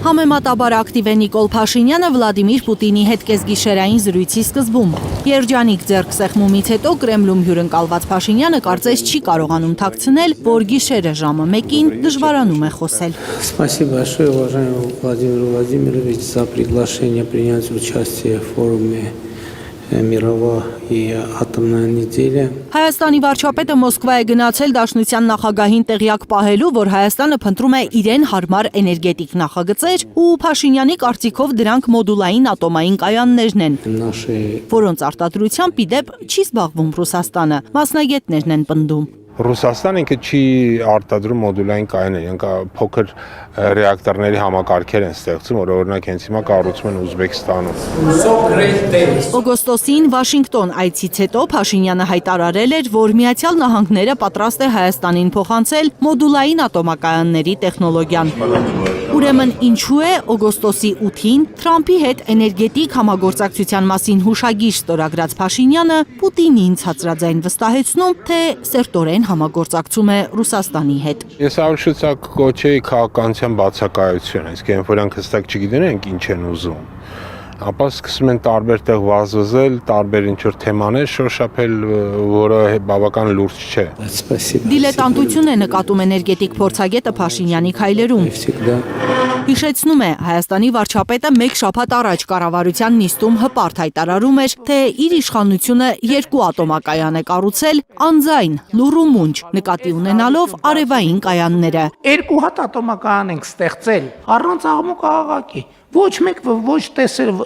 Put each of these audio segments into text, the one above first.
Համեմատաբար ակտիվ է Նիկոլ Փաշինյանը Վլադիմիր Պուտինի հետ կեսգիշերային զրույցի սկզբում։ Երջանիկ ձեռքսեղմումից հետո Կրեմլում հյուրընկալված Փաշինյանը կարծես չի կարողանում թաքցնել, որ գիշերը ժամը 1-ին դժվարանում է խոսել։ Спасибо большое, уважаемый Владимир Владимирович, за приглашение принять участие в форуме «Мировая и атомная неделя». Հայաստանի վարչապետը Մոսկվա է գնացել Դաշնության նախագահին տեղյակ պահելու, որ Հայաստանը փնտրում է իրեն հարմար էներգետիկ նախագծեր ու Փաշինյանի կարծիքով դրանք մոդուլային ատոմային կայաններն են, որոնց արտադրությամբ ի դեպ չի զբաղվում Ռուսաստանը, մասնագետներն են պնդում։ Ռուսաստանը ինքը չի արտադրում մոդուլային կայաններ, ինքը փոքր ռեակտորների համակարգեր են ստեղծում, որ օրինակ հենց հիմա կառուցում են Ուզբեկստանում։ Օգոստոսին Վաշինգտոն այցից հետո Փաշինյանը հայտարարել էր, որ Միացյալ Նահանգները պատրաստ է Հայաստանին փոխանցել մոդուլային ատոմակայանների տեխնոլոգիան։ Ուրեմն ինչու է օգոստոսի 8-ին Թրամփի հետ էներգետիկ համագործակցության մասին հուշագիր ստորագրած Փաշինյանը Պուտինին ցածրաձայն վստահեցնում, թե սերտորեն համագործակցում է Ռուսաստանի հետ։ Ես ավշուցակ կոչեի քաղաքականության բացակայություն, այսինքն որոնք հստակ չգիտենք ինչ են ուզում։ Ապա սկսում են տարբեր տեղ վազվզել, տարբեր ինչ-որ թեմաներ շոշափել, որը բավական լուրջ չէ։ Դիլետանտություն է նկատում էներգետիկ փորձագետը Փաշինյանի քայլերում։ Հիշեցնում է, Հայաստանի վարչապետը մեկ շաբաթ առաջ կառավարության նիստում հպարտ հայտարարում էր, թե իր իշխանությունը 2 ատոմակայան է կառուցել անձայն, լուռ ու մունջ, նկատի ունենալով արևային կայանները։ 2 հատ ատոմակայան ենք ստեղծել, առանց աղմուկ աղաղակի։ Ոչ մեկ ոչ տեսել։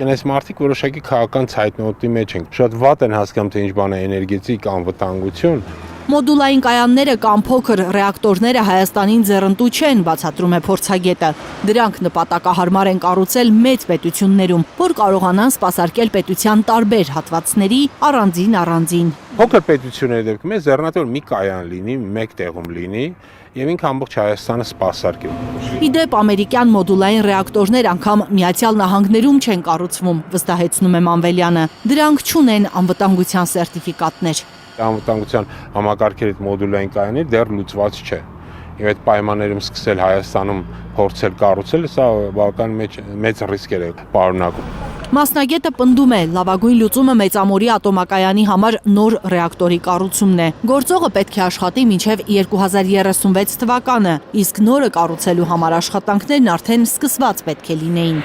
Այս մարդիկ որոշակի քաղաքական ցայտնոտի մեջ են։ Շատ վատ են հասկանում, թե ինչ բան է էներգետիկ անվտանգություն։ Մոդուլային կայանները կամ փոքր ռեակտորները Հայաստանին ձեռնտու չեն, բացատրում է փորձագետը։ Դրանք նպատակահարմար են կառուցել մեծ պետություններում, որ կարողանան սպասարկել պետության տարբեր հատվածների առանձին։ Փոքր պետությունների դեպքում է ձեռնտու մի կայան լինի, մեկ տեղում լինի, եւ ինքը ամբողջ Հայաստանը սպասարկի։ Ի դեպ ամերիկյան մոդուլային ռեակտորներ անգամ Միացյալ Նահանգներում չեն կառուցվում, վստահեցնում է Մանվելյանը։ Դրանք չունեն անվտանգության սերտիֆիկատներ։ Անվտանգության համակարգերի մոդուլային կայաններ դեռ լուծված չէ։ Եվ այդ պայմաններում սկսել Հայաստանում փորձել կառուցել, սա բավական մեծ ռիսկեր է պարունակում։ Մասնագետը պնդում է, լավագույն լուծումը մեծամորի ատոմակայանի համար նոր ռեակտորի կառուցումն է։ Գործողը պետք է աշխատի մինչև 2036 թվականը, իսկ նորը կառուցելու համար աշխատանքներն արդեն սկսված պետք է լինեին։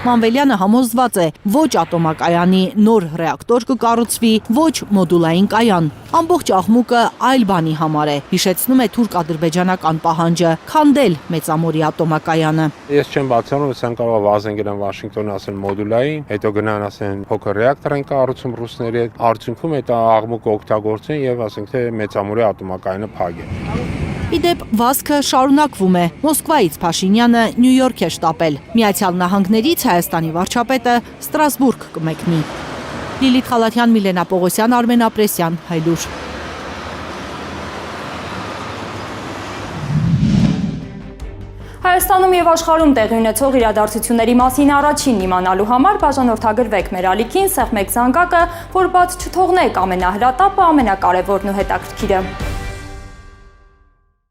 Մանվելյանը համոզված է, ոչ ատոմակայանի նոր ռեակտոր կկառուցվի, ոչ մոդուլային կայան։ Ամբողջ աղմուկը այլ բանի համար է, հիշեցնում է թուրք-ադրբեջանական պահանջը քանդել մեծամորի ատոմակայանը։ Ես չեմ բացառում, ասեն կարող է վազեն գնան Վաշինգտոն, ասեն մոդուլային, հետո գնան ասեն փոքր ռեակտոր են կառուցում ռուսների հետ, արդյունքում այդ աղմուկը օգտագործեն եւ ասենք թե մեծամորի ատոմակայանը փակեն։ Ի դեպ վազքը շարունակվում է։ Մոսկվայից Փաշինյանը Նյու Յորք է շտապել։ Միացյալ Նահանգներից Հայաստանի վարչապետը Ստրասբուրգ կմեկնի։ Լիլիթ Խալաթյան, Միլենա Պողոսյան, Արմեն Ապրեսյան, Հայլուր։ Հայաստանում եւ աշխարհում տեղի ունեցող իրադարձությունների մասին առաջին իմանալու համար բաժանորդագրվեք մեր ալիքին, սեղմեք զանգակը, որ բաց չթողնեք ամենահրատապը, ամենակարևորն ու հետաքրքիրը։